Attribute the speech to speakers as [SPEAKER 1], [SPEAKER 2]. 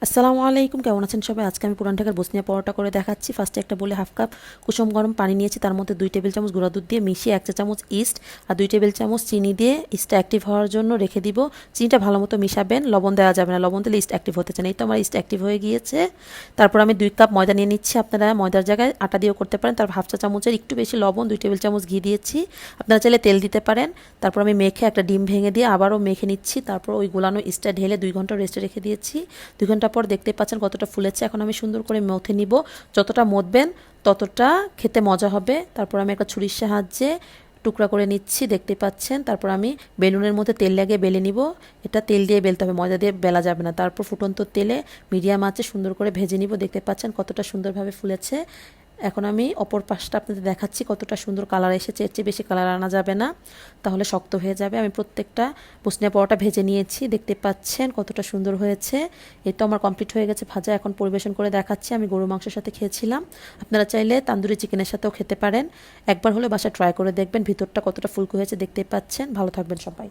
[SPEAKER 1] আসসালামু আলাইকুম, কেমন আছেন সবাই? আজকে আমি পুরান ঢাকার বসনিয়া পরোটা করে দেখাচ্ছি। ফার্স্টে একটা বলে হাফ কাপ কুসুম গরম পানি নিয়েছি, তার মধ্যে 2 টেবিল চামচ গুঁড়া দুধ দিয়ে মিশিয়ে 1 চা চামচ ইস্ট আর 2 টেবিল চামচ চিনি দিয়ে ইস্টটা অ্যাক্টিভ হওয়ার জন্য রেখে দিব। চিনিটা ভালো মতো মিশাবেন, লবণ দেওয়া যাবে না, লবণ দিলে ইস্ট অ্যাক্টিভ হতে চায় না। এই তো আমার ইস্ট অ্যাক্টিভ হয়ে গিয়েছে। তারপর আমি 2 কাপ ময়দা নিয়ে নিচ্ছি, আপনারা ময়দার জায়গায় আটা দিয়েও করতে পারেন। তারপর হাফ চা চামচের একটু বেশি লবণ, 2 টেবিল চামচ ঘি দিয়েছি, আপনারা চাইলে তেল দিতে পারেন। তারপর আমি মেখে একটা ডিম ভেঙে দিয়ে আবারও মেখে নিচ্ছি। তারপর ওই গোলানো ইস্টটা ঢেলে 2 ঘন্টা রেস্টে রেখে দিয়েছি। 2 ঘন্টা পর দেখতে পাচ্ছেন কতটা ফুলেছে। এখন আমি সুন্দর করে মথে নিব, যতটা মথবেন ততটা খেতে মজা হবে। তারপর আমি একটা ছুরির সাহায্যে টুকরা করে নিচ্ছি, দেখতে পাচ্ছেন। তারপর আমি বেলুনের মধ্যে তেল লাগিয়ে বেলে নিব। এটা তেল দিয়ে বেলতে হবে, ময়দা দিয়ে বেলা যাবে না। তারপর ফুটন্ত তেলে মিডিয়াম আঁচে সুন্দর করে ভেজে নিব। দেখতে পাচ্ছেন কতটা সুন্দরভাবে ফুলেছে। এখন আমি অপর পাশটা আপনাদের দেখাচ্ছি, কতটা সুন্দর কালার এসেছে। এর চেয়ে বেশি কালার আনা যাবে না, তাহলে শক্ত হয়ে যাবে। আমি প্রত্যেকটা বসনিয়া পরোটা ভেজে নিয়েছি, দেখতে পাচ্ছেন কতটা সুন্দর হয়েছে। এই তো আমার কমপ্লিট হয়ে গেছে ভাজা। এখন পরিবেশন করে দেখাচ্ছি। আমি গরু মাংসের সাথে খেয়েছিলাম, আপনারা চাইলে তান্দুরি চিকেনের সাথেও খেতে পারেন। একবার হলে বাসায় ট্রাই করে দেখবেন ভিতরটা কতটা ফুলকো হয়েছে, দেখতে পাচ্ছেন। ভালো থাকবেন সবাই।